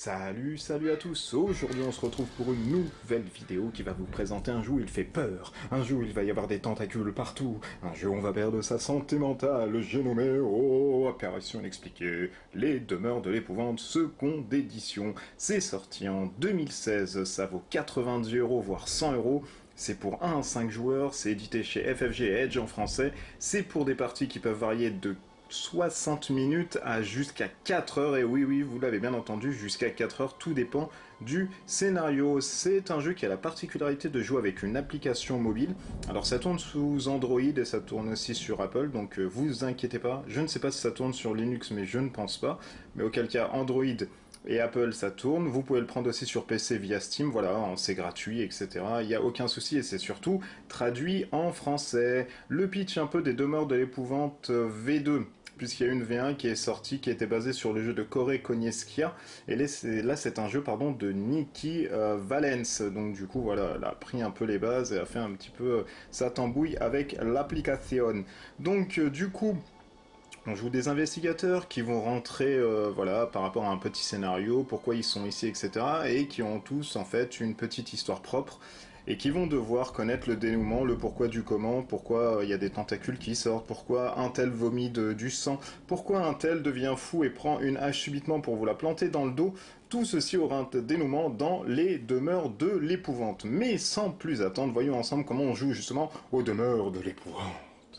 Salut à tous. Aujourd'hui on se retrouve pour une nouvelle vidéo qui va vous présenter un jeu où il fait peur, un jeu où il va y avoir des tentacules partout, un jeu où on va perdre sa santé mentale. J'ai nommé Apparition inexpliquée, les demeures de l'épouvante seconde édition. C'est sorti en 2016, ça vaut 90€, voire 100€. C'est pour 1 à 5 joueurs, c'est édité chez FFG Edge en français, c'est pour des parties qui peuvent varier de 60 minutes à jusqu'à 4 heures, et oui, vous l'avez bien entendu, jusqu'à 4 heures, tout dépend du scénario. C'est un jeu qui a la particularité de jouer avec une application mobile. Alors ça tourne sous Android et ça tourne aussi sur Apple, donc vous inquiétez pas, je ne sais pas si ça tourne sur Linux, mais je ne pense pas, mais auquel cas Android et Apple ça tourne. Vous pouvez le prendre aussi sur PC via Steam, voilà, c'est gratuit, etc. Il n'y a aucun souci et c'est surtout traduit en français. Le pitch un peu des demeures de l'épouvante V2, puisqu'il y a une V1 qui est sortie, qui était basée sur le jeu de Corey Konieczka, et là c'est un jeu de Nikki Valens, donc du coup voilà, elle a pris un peu les bases et a fait un petit peu sa tambouille avec l'application. Donc du coup, on joue des investigateurs qui vont rentrer voilà, par rapport à un petit scénario, pourquoi ils sont ici, etc. et qui ont tous en fait une petite histoire propre et qui vont devoir connaître le dénouement, le pourquoi du comment, pourquoi il y a des tentacules qui sortent, pourquoi un tel vomit du sang, pourquoi un tel devient fou et prend une hache subitement pour vous la planter dans le dos. Tout ceci aura un dénouement dans les demeures de l'épouvante. Mais sans plus attendre, voyons ensemble comment on joue justement aux demeures de l'épouvante.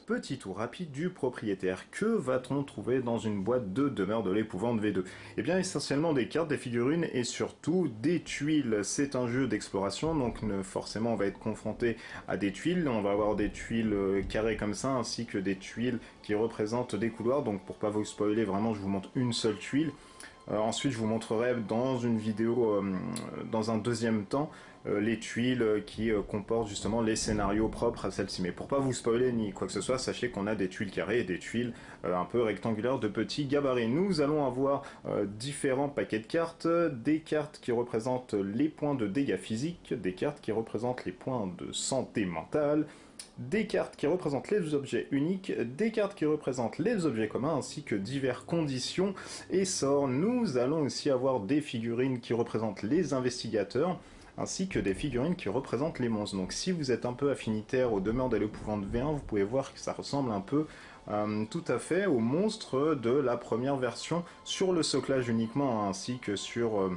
Petit tour rapide du propriétaire. Que va-t-on trouver dans une boîte de demeure de l'épouvante V2 ? Eh bien essentiellement des cartes, des figurines et surtout des tuiles. C'est un jeu d'exploration, donc forcément on va être confronté à des tuiles. On va avoir des tuiles carrées comme ça, ainsi que des tuiles qui représentent des couloirs. Donc pour pas vous spoiler, vraiment je vous montre une seule tuile. Ensuite, je vous montrerai dans une vidéo, dans un deuxième temps, les tuiles qui comportent justement les scénarios propres à celle-ci. Mais pour pas vous spoiler ni quoi que ce soit, sachez qu'on a des tuiles carrées et des tuiles un peu rectangulaires de petits gabarits. Nous allons avoir différents paquets de cartes, des cartes qui représentent les points de dégâts physiques, des cartes qui représentent les points de santé mentale, des cartes qui représentent les objets uniques, des cartes qui représentent les objets communs, ainsi que diverses conditions et sorts. Nous allons aussi avoir des figurines qui représentent les investigateurs, ainsi que des figurines qui représentent les monstres. Donc si vous êtes un peu affinitaire aux demeures de l'épouvante V1, vous pouvez voir que ça ressemble un peu tout à fait aux monstres de la première version, sur le soclage uniquement, ainsi que sur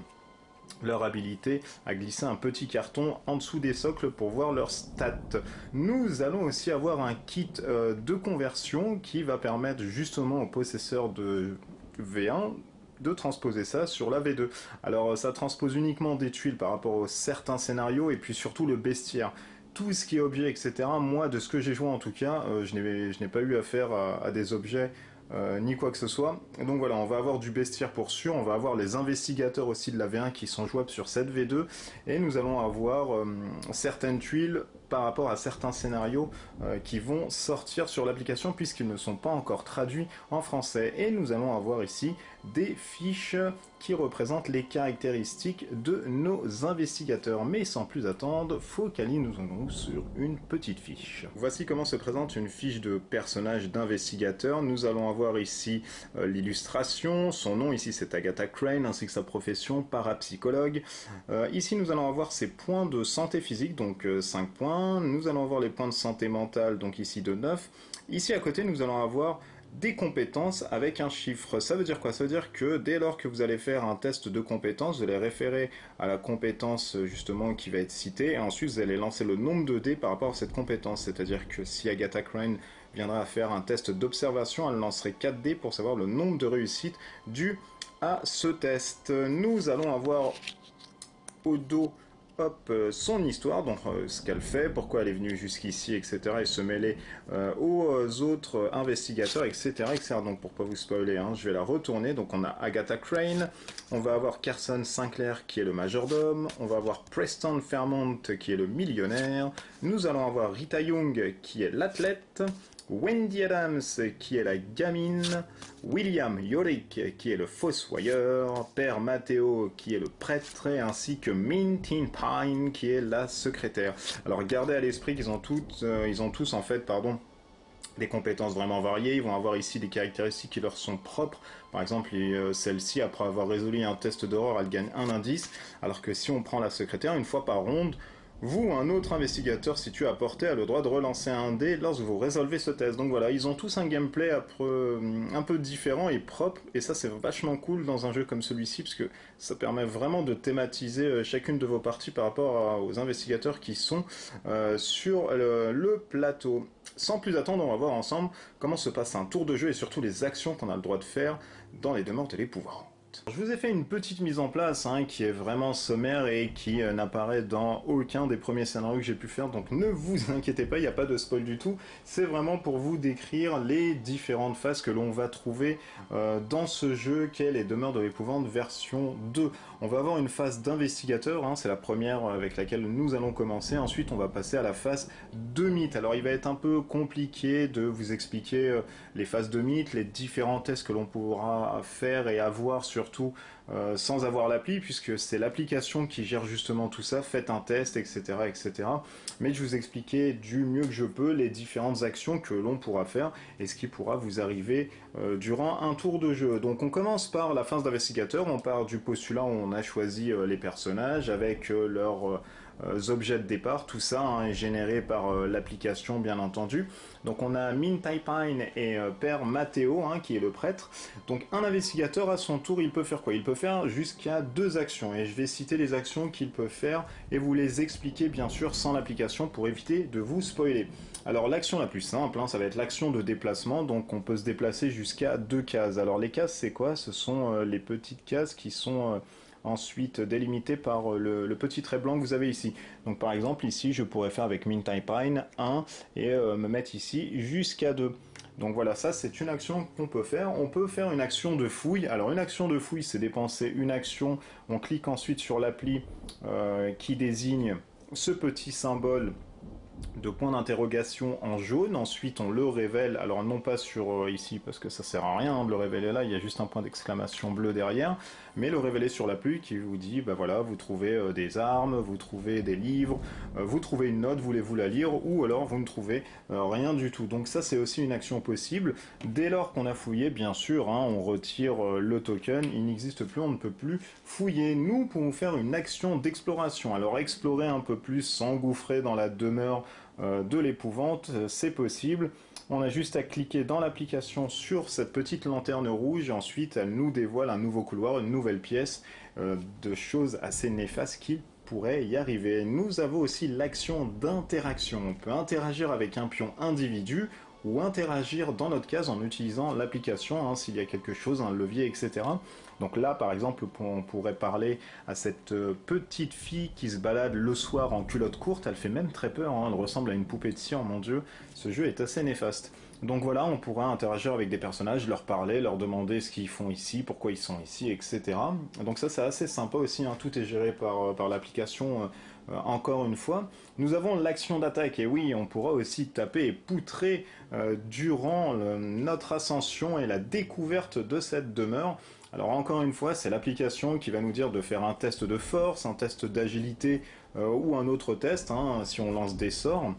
leur habilité à glisser un petit carton en dessous des socles pour voir leurs stats. Nous allons aussi avoir un kit de conversion qui va permettre justement aux possesseurs de V1 de transposer ça sur la V2. Alors ça transpose uniquement des tuiles par rapport aux certains scénarios et puis surtout le bestiaire. Tout ce qui est objet, etc. Moi, de ce que j'ai joué en tout cas, je n'ai pas eu affaire à des objets ni quoi que ce soit. Donc voilà, on va avoir du bestiaire pour sûr, on va avoir les investigateurs aussi de la V1 qui sont jouables sur cette V2, et nous allons avoir certaines tuiles par rapport à certains scénarios qui vont sortir sur l'application puisqu'ils ne sont pas encore traduits en français. Et nous allons avoir ici des fiches qui représentent les caractéristiques de nos investigateurs. Mais sans plus attendre, focalisons-nous sur une petite fiche. Voici comment se présente une fiche de personnage d'investigateur. Nous allons avoir ici l'illustration, son nom, ici c'est Agatha Crane, ainsi que sa profession, parapsychologue. Ici nous allons avoir ses points de santé physique, donc 5 points. Nous allons avoir les points de santé mentale, donc ici de 9. Ici à côté nous allons avoir des compétences avec un chiffre. Ça veut dire quoi? Ça veut dire que dès lors que vous allez faire un test de compétences, vous allez référer à la compétence justement qui va être citée, et ensuite vous allez lancer le nombre de dés par rapport à cette compétence. C'est-à-dire que si Agatha Crane viendra à faire un test d'observation, elle lancerait 4 dés pour savoir le nombre de réussites dû à ce test. Nous allons avoir au dos son histoire, donc ce qu'elle fait, pourquoi elle est venue jusqu'ici, etc. et se mêler aux autres investigateurs, etc. Donc pour pas vous spoiler, je vais la retourner. Donc on a Agatha Crane, on va avoir Carson Sinclair qui est le majordome, on va avoir Preston Fairmont qui est le millionnaire, nous allons avoir Rita Young qui est l'athlète, Wendy Adams qui est la gamine, William Yorick qui est le fossoyeur, Père Matteo qui est le prêtre, ainsi que Mintin Pine qui est la secrétaire. Alors gardez à l'esprit qu'ils ont tous en fait, des compétences vraiment variées, ils vont avoir ici des caractéristiques qui leur sont propres. Par exemple, celle-ci, après avoir résolu un test d'horreur, elle gagne un indice, alors que si on prend la secrétaire, une fois par ronde, vous, un autre investigateur situé à portée, a le droit de relancer un dé lorsque vous résolvez ce test. Donc voilà, ils ont tous un gameplay un peu différent et propre, et ça c'est vachement cool dans un jeu comme celui-ci, parce que ça permet vraiment de thématiser chacune de vos parties par rapport aux investigateurs qui sont sur le plateau. Sans plus attendre, on va voir ensemble comment se passe un tour de jeu et surtout les actions qu'on a le droit de faire dans les demeures de l'épouvante. Je vous ai fait une petite mise en place qui est vraiment sommaire et qui n'apparaît dans aucun des premiers scénarios que j'ai pu faire, donc ne vous inquiétez pas, il n'y a pas de spoil du tout, c'est vraiment pour vous décrire les différentes phases que l'on va trouver dans ce jeu qu'est les demeures de l'épouvante version 2. On va avoir une phase d'investigateur, c'est la première avec laquelle nous allons commencer, ensuite on va passer à la phase de mythe. Alors il va être un peu compliqué de vous expliquer les phases de mythe, les différents tests que l'on pourra faire et avoir surtout sans avoir l'appli, puisque c'est l'application qui gère justement tout ça, faites un test, etc., etc. Mais je vous expliquer du mieux que je peux les différentes actions que l'on pourra faire et ce qui pourra vous arriver durant un tour de jeu. Donc on commence par la phase d'investigateur, on part du postulat où on a choisi les personnages avec leurs objets de départ, tout ça est généré par l'application bien entendu. Donc on a Min Taipine et Père Matteo qui est le prêtre. Donc un investigateur à son tour il peut faire quoi? Il peut faire jusqu'à 2 actions et je vais citer les actions qu'il peut faire et vous les expliquer bien sûr sans l'application pour éviter de vous spoiler. Alors l'action la plus simple ça va être l'action de déplacement, donc on peut se déplacer jusqu'à 2 cases. Alors les cases c'est quoi? Ce sont les petites cases qui sont ensuite délimité par le petit trait blanc que vous avez ici. Donc par exemple ici je pourrais faire avec Min Taipine 1 et me mettre ici jusqu'à 2. Donc voilà, ça c'est une action qu'on peut faire. On peut faire une action de fouille. Alors une action de fouille c'est dépenser une action. On clique ensuite sur l'appli qui désigne ce petit symbole de point d'interrogation en jaune, ensuite on le révèle, alors non pas sur ici parce que ça sert à rien de le révéler là, il y a juste un point d'exclamation bleu derrière, mais le révéler sur l'appli qui vous dit, bah voilà, vous trouvez des armes, vous trouvez des livres, vous trouvez une note, voulez-vous la lire, ou alors vous ne trouvez rien du tout. Donc ça c'est aussi une action possible. Dès lors qu'on a fouillé, bien sûr, on retire le token, il n'existe plus, on ne peut plus fouiller. Nous pouvons faire une action d'exploration, alors explorer un peu plus, s'engouffrer dans la demeure de l'épouvante, c'est possible. On a juste à cliquer dans l'application sur cette petite lanterne rouge et ensuite elle nous dévoile un nouveau couloir, une nouvelle pièce de choses assez néfastes qui pourraient y arriver. Nous avons aussi l'action d'interaction. On peut interagir avec un pion individu ou interagir dans notre case en utilisant l'application, s'il y a quelque chose, un levier, etc. Donc là, par exemple, on pourrait parler à cette petite fille qui se balade le soir en culotte courte, elle fait même très peur, elle ressemble à une poupée de cire, mon dieu, ce jeu est assez néfaste. Donc voilà, on pourra interagir avec des personnages, leur parler, leur demander ce qu'ils font ici, pourquoi ils sont ici, etc. Donc ça c'est assez sympa aussi, tout est géré par l'application. Encore une fois, nous avons l'action d'attaque, et oui, on pourra aussi taper et poutrer durant notre ascension et la découverte de cette demeure. Alors encore une fois, c'est l'application qui va nous dire de faire un test de force, un test d'agilité ou un autre test, si on lance des sorts,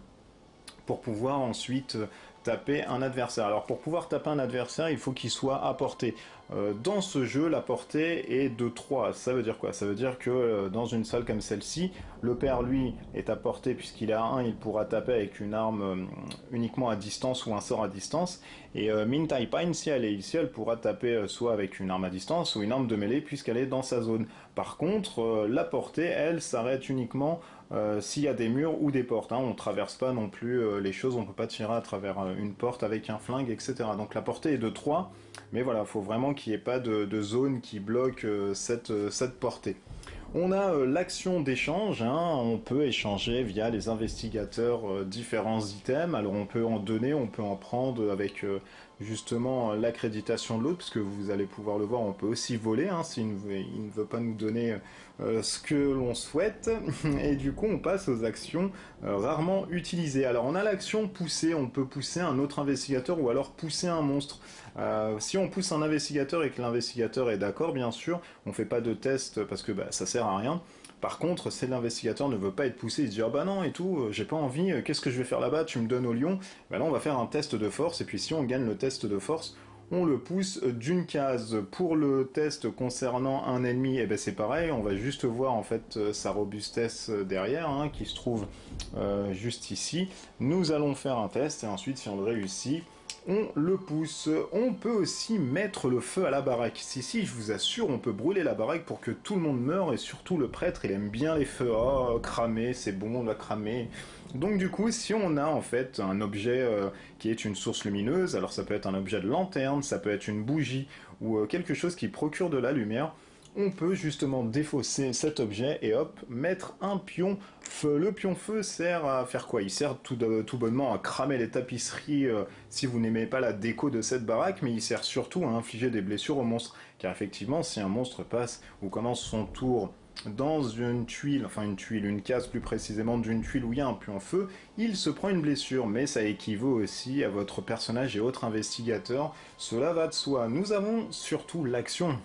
pour pouvoir ensuite taper un adversaire. Alors pour pouvoir taper un adversaire, il faut qu'il soit à portée. Dans ce jeu, la portée est de 3. Ça veut dire quoi? Ça veut dire que dans une salle comme celle-ci, le père, lui, est à portée puisqu'il est à 1, il pourra taper avec une arme uniquement à distance ou un sort à distance. Et Min Taipine, si elle est ici, elle pourra taper soit avec une arme à distance ou une arme de mêlée puisqu'elle est dans sa zone. Par contre, la portée, elle, s'arrête uniquement s'il y a des murs ou des portes. On ne traverse pas non plus les choses, on ne peut pas tirer à travers une porte avec un flingue, etc. Donc la portée est de 3, mais voilà, il faut vraiment qu'il n'y ait pas de zone qui bloque cette portée. On a l'action d'échange, on peut échanger via les investigateurs différents items, alors on peut en donner, on peut en prendre avec justement l'accréditation de l'autre, parce que vous allez pouvoir le voir, on peut aussi voler, s'il ne veut pas nous donner ce que l'on souhaite, et du coup on passe aux actions rarement utilisées. Alors on a l'action pousser, on peut pousser un autre investigateur ou alors pousser un monstre. Si on pousse un investigateur et que l'investigateur est d'accord, bien sûr, on fait pas de test parce que ça sert à rien. Par contre, si l'investigateur ne veut pas être poussé, il se dit ah bah non et tout, j'ai pas envie, qu'est-ce que je vais faire là-bas, tu me donnes au lion. Bah là on va faire un test de force, et puis si on gagne le test de force, on le pousse d'une case. Pour le test concernant un ennemi, et ben c'est pareil, on va juste voir en fait sa robustesse derrière, hein, qui se trouve juste ici. Nous allons faire un test, et ensuite si on le réussit, on le pousse. On peut aussi mettre le feu à la baraque. Si, je vous assure, on peut brûler la baraque pour que tout le monde meure, et surtout le prêtre, il aime bien les feux. Oh, cramer, c'est bon, on va cramer. Donc du coup, si on a en fait un objet qui est une source lumineuse, alors ça peut être un objet de lanterne, ça peut être une bougie, ou quelque chose qui procure de la lumière, on peut justement défausser cet objet et hop, mettre un pion feu. Le pion feu sert à faire quoi? Il sert tout bonnement à cramer les tapisseries si vous n'aimez pas la déco de cette baraque, mais il sert surtout à infliger des blessures aux monstres. Car effectivement, si un monstre passe ou commence son tour dans une tuile, une case plus précisément d'une tuile où il y a un pion feu, il se prend une blessure, mais ça équivaut aussi à votre personnage et autres investigateurs, cela va de soi. Nous avons surtout l'action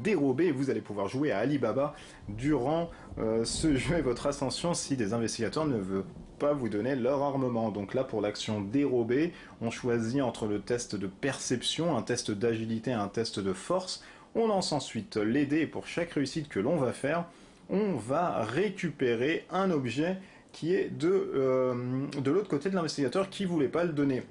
dérobée, vous allez pouvoir jouer à Alibaba durant ce jeu et votre ascension si des investigateurs ne veulent pas vous donner leur armement. Donc là pour l'action dérobée, on choisit entre le test de perception, un test d'agilité et un test de force. On lance ensuite les dés et pour chaque réussite que l'on va faire, on va récupérer un objet qui est de l'autre côté de l'investigateur qui ne voulait pas le donner.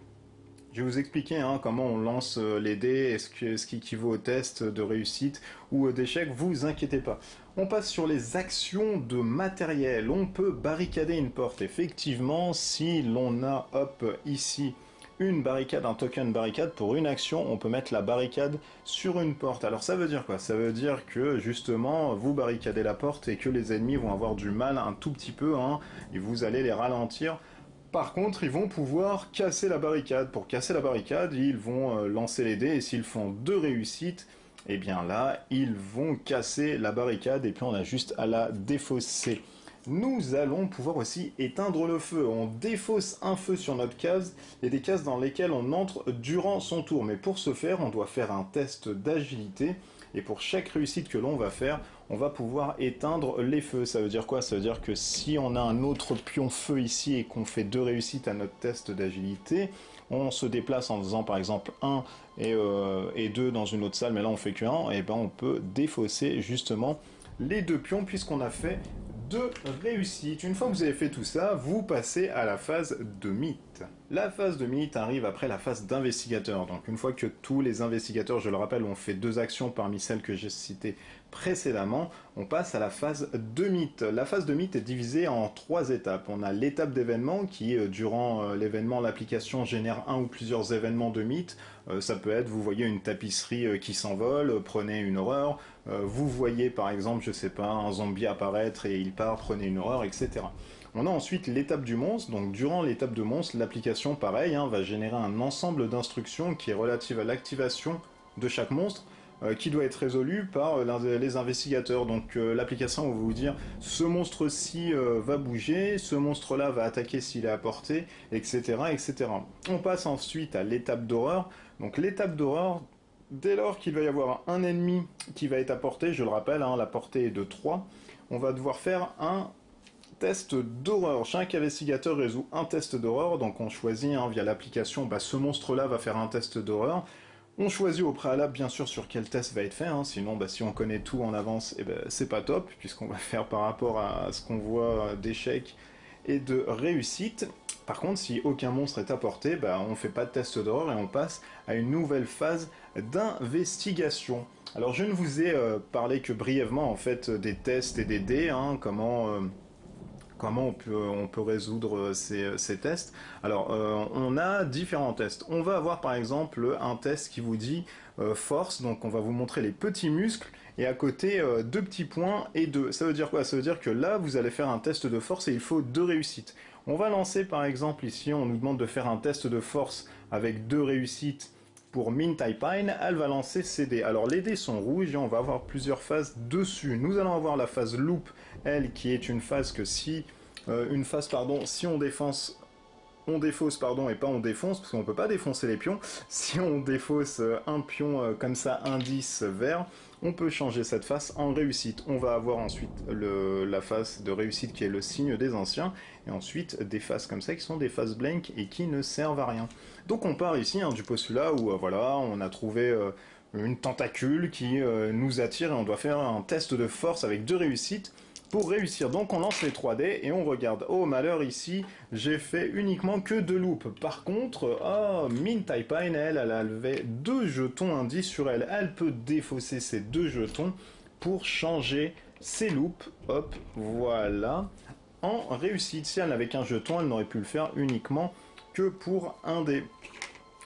Je vais vous expliquer comment on lance les dés, ce qui équivaut au test de réussite ou d'échec, vous inquiétez pas. On passe sur les actions de matériel. On peut barricader une porte. Effectivement, si l'on a, hop, ici, une barricade, un token barricade, pour une action, on peut mettre la barricade sur une porte. Alors ça veut dire quoi? Ça veut dire que justement, vous barricadez la porte et que les ennemis vont avoir du mal un tout petit peu, et vous allez les ralentir. Par contre, ils vont pouvoir casser la barricade. Pour casser la barricade, ils vont lancer les dés, et s'ils font 2 réussites, et bien là, ils vont casser la barricade, et puis on a juste à la défausser. Nous allons pouvoir aussi éteindre le feu. On défausse un feu sur notre case et des cases dans lesquelles on entre durant son tour. Mais pour ce faire, on doit faire un test d'agilité. Et pour chaque réussite que l'on va faire, on va pouvoir éteindre les feux. Ça veut dire quoi? Ça veut dire que si on a un autre pion feu ici et qu'on fait 2 réussites à notre test d'agilité, on se déplace en faisant par exemple 1 et 2 dans une autre salle, mais là on fait que 1, et ben on peut défausser justement les 2 pions puisqu'on a fait 2 réussites. Une fois que vous avez fait tout ça, vous passez à la phase de mythe. La phase de mythe arrive après la phase d'investigateur. Donc une fois que tous les investigateurs, je le rappelle, ont fait 2 actions parmi celles que j'ai citées précédemment, on passe à la phase de mythe. La phase de mythe est divisée en 3 étapes. On a l'étape d'événement qui, durant l'événement, l'application génère un ou plusieurs événements de mythe. Ça peut être, vous voyez une tapisserie qui s'envole, prenez une horreur. Vous voyez par exemple, je sais pas, un zombie apparaître et il part, prenez une horreur, etc. On a ensuite l'étape du monstre. Donc durant l'étape de monstre, l'application, pareil, va générer un ensemble d'instructions qui est relative à l'activation de chaque monstre, qui doit être résolu par les investigateurs. Donc l'application va vous dire ce monstre-ci va bouger, ce monstre-là va attaquer s'il est à portée, etc., etc. On passe ensuite à l'étape d'horreur. Donc l'étape d'horreur, dès lors qu'il va y avoir un ennemi qui va être à portée, je le rappelle, la portée est de 3, on va devoir faire un test d'horreur. Chaque investigateur résout un test d'horreur, donc on choisit via l'application, ce monstre-là va faire un test d'horreur. On choisit au préalable bien sûr sur quel test va être fait, sinon si on connaît tout en avance, c'est pas top, puisqu'on va faire par rapport à ce qu'on voit d'échecs et de réussite. Par contre, si aucun monstre est apporté, on fait pas de test d'horreur et on passe à une nouvelle phase d'investigation. Alors je ne vous ai parlé que brièvement en fait des tests et des dés, comment on peut résoudre ces tests. Alors, on a différents tests. On va avoir par exemple un test qui vous dit force, donc on va vous montrer les petits muscles, et à côté 2 petits points et 2. Ça veut dire quoi? Ça veut dire que là, vous allez faire un test de force et il faut 2 réussites. On va lancer par exemple ici, on nous demande de faire un test de force avec 2 réussites pour Min Taipine, elle va lancer ses dés. Alors les dés sont rouges et on va avoir plusieurs phases dessus. Nous allons avoir la phase loop, elle, qui est une phase que si si on défausse, et pas on défonce, parce qu'on peut pas défoncer les pions. Si on défausse un pion comme ça, indice vert, on peut changer cette face en réussite. On va avoir ensuite la face de réussite qui est le signe des anciens, et ensuite des faces comme ça qui sont des faces blank et qui ne servent à rien. Donc on part ici du postulat où voilà, on a trouvé une tentacule qui nous attire et on doit faire un test de force avec 2 réussites. Pour réussir, donc on lance les 3D et on regarde. Oh malheur, ici, j'ai fait uniquement que 2 loops. Par contre, Mint Taipine, elle a levé 2 jetons indices sur elle. Elle peut défausser ces 2 jetons pour changer ses loops. Hop, voilà. En réussite, si elle n'avait qu'un jeton, elle n'aurait pu le faire uniquement que pour un dé.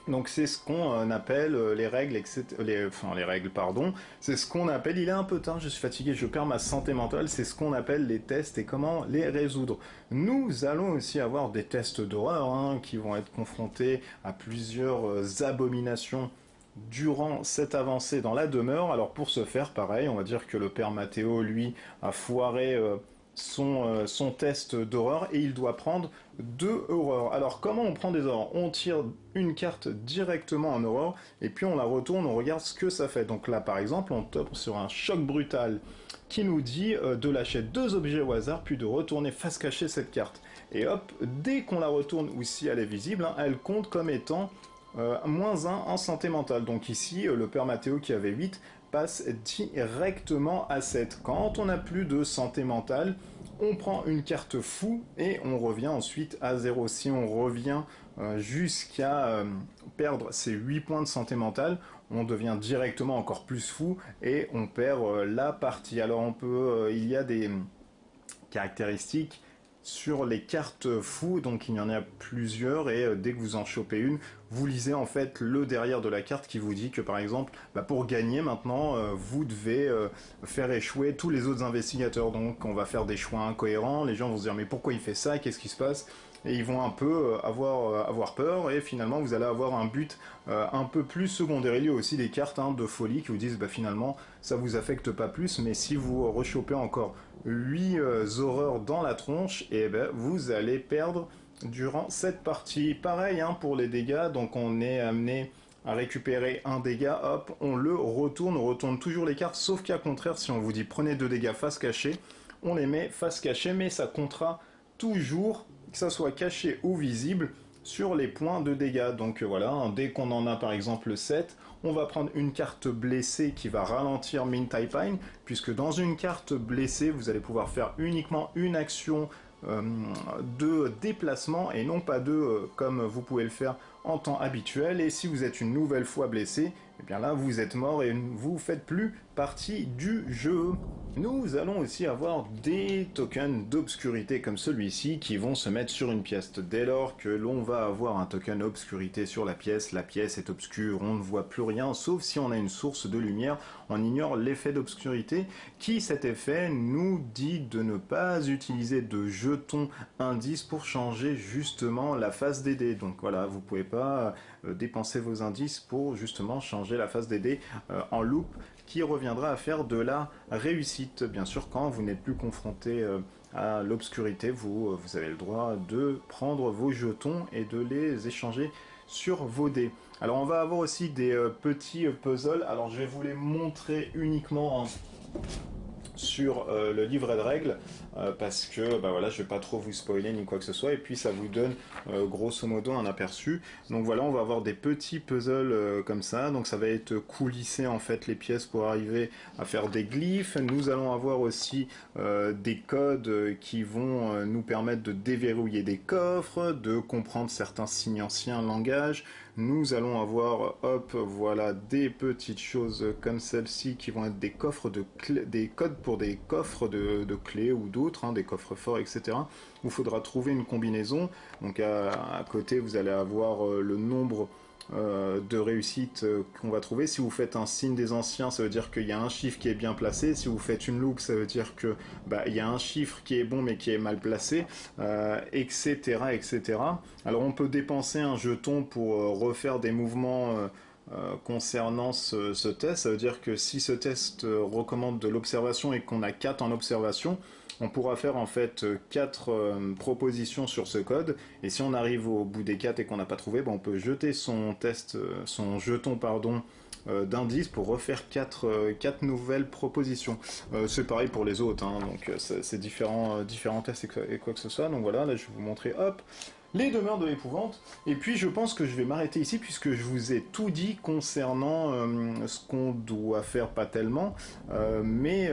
Donc c'est ce qu'on appelle les règles, etc. Les règles, pardon. C'est ce qu'on appelle, il est un peu tard, je suis fatigué, je perds ma santé mentale, c'est ce qu'on appelle les tests et comment les résoudre. Nous allons aussi avoir des tests d'horreur qui vont être confrontés à plusieurs abominations durant cette avancée dans la demeure. Alors pour ce faire, pareil, on va dire que le père Mathéo, lui, a foiré son test d'horreur et il doit prendre 2 horreurs. Alors comment on prend des horreurs? On tire une carte directement en horreur et puis on la retourne, on regarde ce que ça fait. Donc là par exemple on tombe sur un choc brutal qui nous dit de lâcher 2 objets au hasard puis de retourner face cachée cette carte. Et hop, dès qu'on la retourne ou si elle est visible, elle compte comme étant -1 en santé mentale. Donc ici le père Mathéo qui avait 8 passe directement à 7. Quand on n'a plus de santé mentale, on prend une carte fou et on revient ensuite à 0. Si on revient jusqu'à perdre ses 8 points de santé mentale, on devient directement encore plus fou et on perd la partie. Alors on peut, il y a des caractéristiques sur les cartes fous, donc il y en a plusieurs et dès que vous en chopez une, vous lisez en fait le derrière de la carte qui vous dit que par exemple, pour gagner maintenant, vous devez faire échouer tous les autres investigateurs. Donc on va faire des choix incohérents, les gens vont se dire mais pourquoi il fait ça, qu'est-ce qui se passe? Et ils vont un peu avoir peur et finalement vous allez avoir un but un peu plus secondaire. Il y a aussi des cartes de folie qui vous disent finalement ça vous affecte pas plus, mais si vous rechopez encore 8 horreurs dans la tronche, et vous allez perdre durant cette partie. Pareil pour les dégâts, donc on est amené à récupérer un dégât, hop, on retourne toujours les cartes, sauf qu'à contraire, si on vous dit prenez 2 dégâts face cachée, on les met face cachée, mais ça comptera toujours, que ça soit caché ou visible, sur les points de dégâts. Donc voilà, dès qu'on en a par exemple 7, on va prendre une carte blessée qui va ralentir Mint Taipine, puisque dans une carte blessée, vous allez pouvoir faire uniquement une action de déplacement et non pas 2 comme vous pouvez le faire en temps habituel. Et si vous êtes une nouvelle fois blessé, et bien là vous êtes mort et vous faites plus partie du jeu. Nous allons aussi avoir des tokens d'obscurité comme celui-ci qui vont se mettre sur une pièce. Dès lors que l'on va avoir un token obscurité sur la pièce est obscure, on ne voit plus rien sauf si on a une source de lumière. On ignore l'effet d'obscurité qui, cet effet, nous dit de ne pas utiliser de jetons indices pour changer justement la face des dés. Donc voilà, vous pouvez pas dépenser vos indices pour justement changer la face des dés en loop qui reviendra à faire de la réussite. Bien sûr, quand vous n'êtes plus confronté à l'obscurité, vous avez le droit de prendre vos jetons et de les échanger sur vos dés. Alors on va avoir aussi des petits puzzles, alors je vais vous les montrer uniquement sur le livret de règles parce que voilà, je vais pas trop vous spoiler ni quoi que ce soit, et puis ça vous donne grosso modo un aperçu. Donc voilà, on va avoir des petits puzzles comme ça, donc ça va être coulisser en fait les pièces pour arriver à faire des glyphes. Nous allons avoir aussi des codes qui vont nous permettre de déverrouiller des coffres, de comprendre certains signes anciens langage. Nous allons avoir, hop, voilà, des petites choses comme celle-ci qui vont être des coffres de clés, des codes pour des coffres de clés ou d'autres, des coffres forts, etc. Où il faudra trouver une combinaison. Donc à côté, vous allez avoir le nombre de réussites qu'on va trouver. Si vous faites un signe des anciens, ça veut dire qu'il y a un chiffre qui est bien placé. Si vous faites une loupe, ça veut dire que il y a un chiffre qui est bon mais qui est mal placé, etc., etc. Alors on peut dépenser un jeton pour refaire des mouvements concernant ce test. Ça veut dire que si ce test recommande de l'observation et qu'on a 4 en observation, on pourra faire en fait 4 propositions sur ce code, et si on arrive au bout des 4 et qu'on n'a pas trouvé, ben on peut jeter son test, son jeton pardon, d'indice pour refaire 4 nouvelles propositions. C'est pareil pour les autres, hein, donc c'est différents tests et quoi que ce soit. Donc voilà, là je vais vous montrer, hop, les demeures de l'épouvante. Et puis je pense que je vais m'arrêter ici puisque je vous ai tout dit concernant ce qu'on doit faire, pas tellement, mais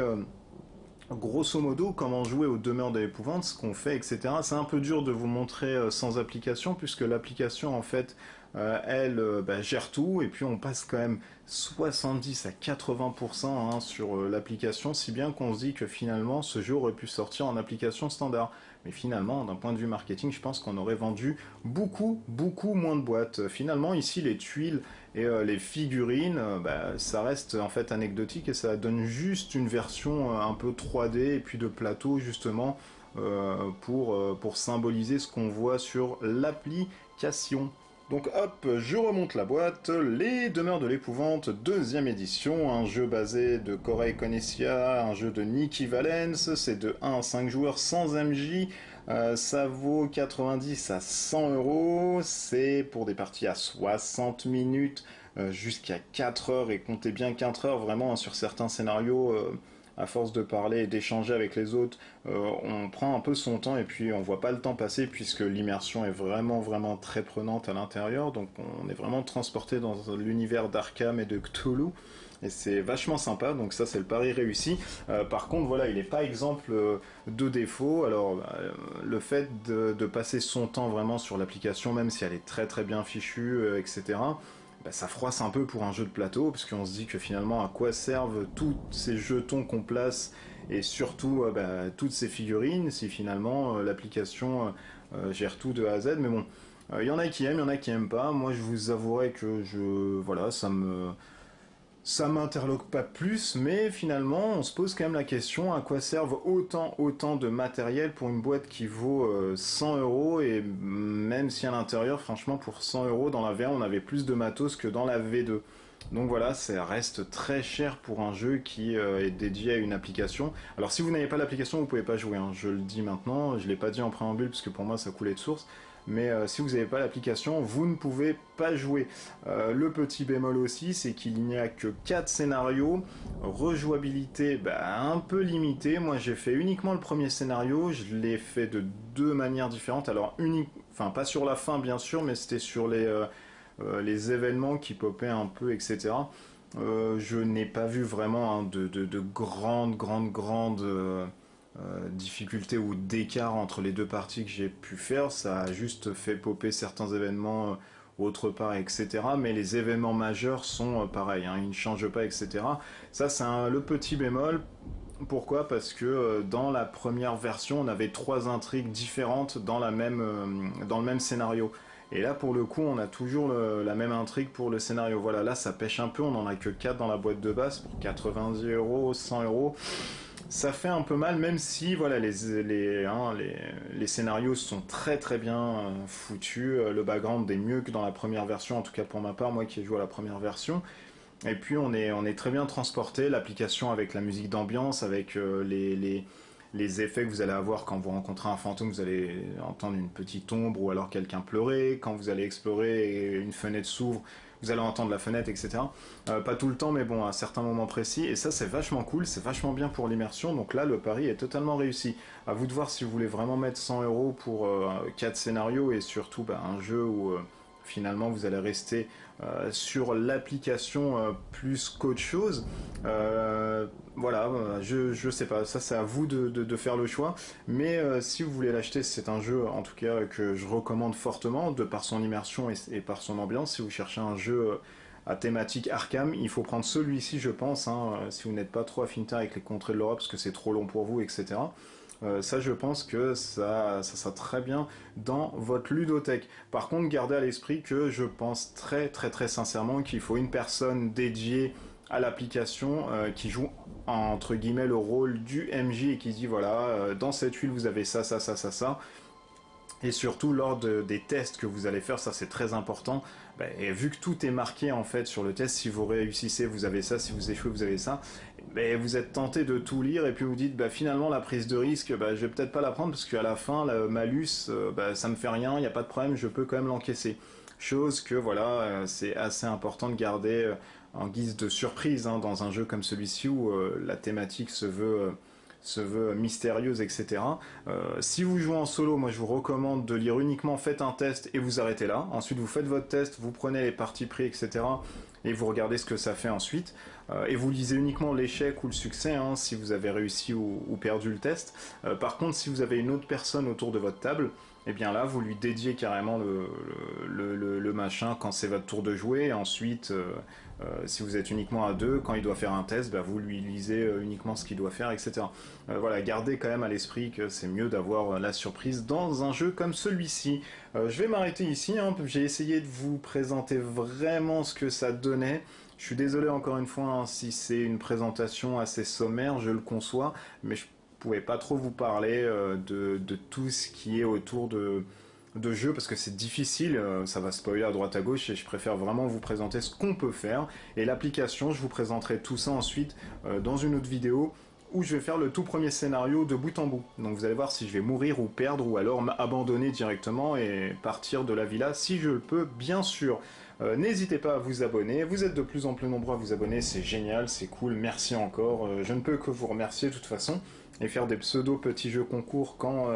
grosso modo, comment jouer aux demeures de l'épouvante, ce qu'on fait, etc. C'est un peu dur de vous montrer sans application, puisque l'application, en fait, elle bah, gère tout, et puis on passe quand même 70 à 80% hein, sur l'application, si bien qu'on se dit que finalement, ce jeu aurait pu sortir en application standard. Mais finalement, d'un point de vue marketing, je pense qu'on aurait vendu beaucoup moins de boîtes. Finalement, ici, les tuiles et les figurines, bah, ça reste en fait anecdotique et ça donne juste une version un peu 3D et puis de plateau justement pour symboliser ce qu'on voit sur l'application. Donc hop, je remonte la boîte, Les Demeures de l'Épouvante, deuxième édition, un jeu basé de Corey Konessia, un jeu de Nikki Valence, c'est de 1 à 5 joueurs sans MJ, ça vaut 90 à 100 euros, c'est pour des parties à 60 minutes, jusqu'à 4 heures, et comptez bien 4 heures vraiment hein, sur certains scénarios, à force de parler et d'échanger avec les autres, on prend un peu son temps et puis on voit pas le temps passer puisque l'immersion est vraiment très prenante à l'intérieur, donc on est vraiment transporté dans l'univers d'Arkham et de Cthulhu. Et c'est vachement sympa, donc ça c'est le pari réussi. Par contre, voilà, il n'est pas exemple de défaut. Alors, le fait de passer son temps vraiment sur l'application, même si elle est très bien fichue, etc., bah, ça froisse un peu pour un jeu de plateau, parce qu'on se dit que finalement, à quoi servent tous ces jetons qu'on place, et surtout bah, toutes ces figurines, si finalement l'application gère tout de A à Z. Mais bon, il y en a qui aiment, il y en a qui aiment pas. Moi, je vous avouerai que voilà, ça m'interloque pas plus, mais finalement, on se pose quand même la question à quoi servent autant de matériel pour une boîte qui vaut 100 euros, et même si à l'intérieur, franchement, pour 100 euros, dans la V1, on avait plus de matos que dans la V2. Donc voilà, ça reste très cher pour un jeu qui est dédié à une application. Alors si vous n'avez pas l'application, vous pouvez pas jouer, hein. Je le dis maintenant, je l'ai pas dit en préambule, parce que pour moi, ça coulait de source. Mais si vous n'avez pas l'application, vous ne pouvez pas jouer. Le petit bémol aussi, c'est qu'il n'y a que 4 scénarios, rejouabilité bah, un peu limitée. Moi j'ai fait uniquement le premier scénario, je l'ai fait de 2 manières différentes. Alors enfin pas sur la fin bien sûr, mais c'était sur les événements qui popaient un peu, etc. Je n'ai pas vu vraiment hein, de grandes difficultés ou d'écart entre les deux parties que j'ai pu faire. Ça a juste fait popper certains événements autre part, etc. Mais les événements majeurs sont pareils, hein, ils ne changent pas, etc. Ça, c'est le petit bémol. Pourquoi? Parce que dans la première version, on avait 3 intrigues différentes dans le même scénario. Et là, pour le coup, on a toujours la même intrigue pour le scénario. Voilà, là, ça pêche un peu, on en a que 4 dans la boîte de base pour 90 euros, 100 euros. Ça fait un peu mal, même si voilà, les scénarios sont très bien foutus. Le background est mieux que dans la première version, en tout cas pour ma part, moi qui ai joué à la première version. Et puis on est très bien transporté, l'application avec la musique d'ambiance, avec les effets que vous allez avoir quand vous rencontrez un fantôme, vous allez entendre une petite ombre ou alors quelqu'un pleurer. Quand vous allez explorer et une fenêtre s'ouvre, vous allez entendre la fenêtre, etc. Pas tout le temps, mais bon, à certains moments précis. Et ça, c'est vachement cool, c'est vachement bien pour l'immersion. Donc là, le pari est totalement réussi. À vous de voir si vous voulez vraiment mettre 100 euros pour 4 scénarios et surtout bah, un jeu où finalement vous allez rester sur l'application plus qu'autre chose. Voilà, je sais pas, ça c'est à vous de faire le choix, mais si vous voulez l'acheter, c'est un jeu en tout cas que je recommande fortement, de par son immersion et par son ambiance. Si vous cherchez un jeu à thématique Arkham, il faut prendre celui-ci je pense, hein, si vous n'êtes pas trop affinité avec les contrées de l'Europe parce que c'est trop long pour vous, etc. Ça, je pense que ça sera très bien dans votre ludothèque. Par contre, gardez à l'esprit que je pense très sincèrement qu'il faut une personne dédiée à l'application qui joue entre guillemets le rôle du MJ et qui se dit voilà, dans cette huile vous avez ça. Et surtout lors des tests que vous allez faire, ça c'est très important. Et vu que tout est marqué en fait sur le test, si vous réussissez, vous avez ça, si vous échouez, vous avez ça. Vous êtes tenté de tout lire et puis vous dites finalement la prise de risque, je vais peut-être pas la prendre parce qu'à la fin le malus, ça me fait rien, il n'y a pas de problème, je peux quand même l'encaisser. Chose que voilà, c'est assez important de garder en guise de surprise dans un jeu comme celui-ci où la thématique se veut mystérieuse, etc. Si vous jouez en solo, moi je vous recommande de lire uniquement, faites un test et vous arrêtez là. Ensuite vous faites votre test, vous prenez les parties pris, etc. Et vous regardez ce que ça fait ensuite. Et vous lisez uniquement l'échec ou le succès, si vous avez réussi ou perdu le test. Par contre, si vous avez une autre personne autour de votre table, et bien là, vous lui dédiez carrément le machin quand c'est votre tour de jouer. Et ensuite, si vous êtes uniquement à deux, quand il doit faire un test, vous lui lisez uniquement ce qu'il doit faire, etc. Voilà, gardez quand même à l'esprit que c'est mieux d'avoir la surprise dans un jeu comme celui-ci. Je vais m'arrêter ici, j'ai essayé de vous présenter vraiment ce que ça donnait. Je suis désolé encore une fois si c'est une présentation assez sommaire, je le conçois, mais je pouvais pas trop vous parler de tout ce qui est autour de jeu parce que c'est difficile, ça va spoiler à droite à gauche et je préfère vraiment vous présenter ce qu'on peut faire. Et l'application, je vous présenterai tout ça ensuite dans une autre vidéo où je vais faire le tout premier scénario de bout en bout. Donc vous allez voir si je vais mourir ou perdre ou alors m'abandonner directement et partir de la villa si je le peux, bien sûr. N'hésitez pas à vous abonner, vous êtes de plus en plus nombreux à vous abonner, c'est génial, c'est cool, merci encore. Je ne peux que vous remercier de toute façon et faire des pseudo petits jeux concours quand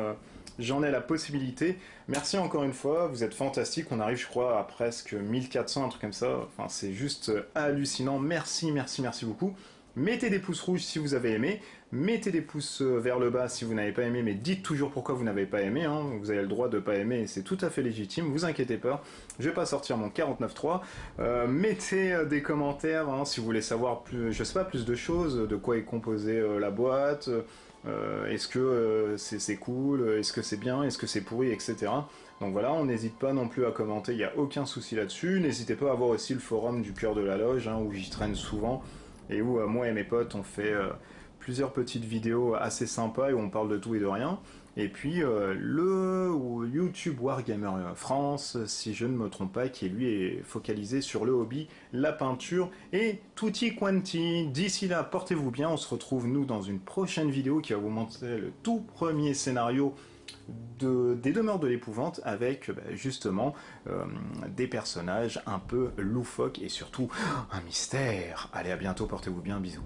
j'en ai la possibilité. Merci encore une fois, vous êtes fantastiques, on arrive je crois à presque 1400, un truc comme ça, enfin c'est juste hallucinant, merci, merci, merci beaucoup. Mettez des pouces rouges si vous avez aimé, mettez des pouces vers le bas si vous n'avez pas aimé, mais dites toujours pourquoi vous n'avez pas aimé, vous avez le droit de ne pas aimer et c'est tout à fait légitime, vous inquiétez pas, je vais pas sortir mon 49.3, mettez des commentaires si vous voulez savoir plus, je sais pas, plus de choses, de quoi est composée la boîte, est-ce que c'est cool, est-ce que c'est bien, est-ce que c'est pourri, etc. Donc voilà, on n'hésite pas non plus à commenter, il n'y a aucun souci là-dessus, n'hésitez pas à voir aussi le forum du cœur de la loge, où j'y traîne souvent, et où moi et mes potes on fait plusieurs petites vidéos assez sympas et où on parle de tout et de rien. Et puis le YouTube Wargamer France, si je ne me trompe pas, qui lui est focalisé sur le hobby, la peinture et tutti quanti. D'ici là, portez-vous bien, on se retrouve nous dans une prochaine vidéo qui va vous montrer le tout premier scénario des demeures de l'épouvante avec justement des personnages un peu loufoques et surtout un mystère. Allez, à bientôt, portez-vous bien, bisous.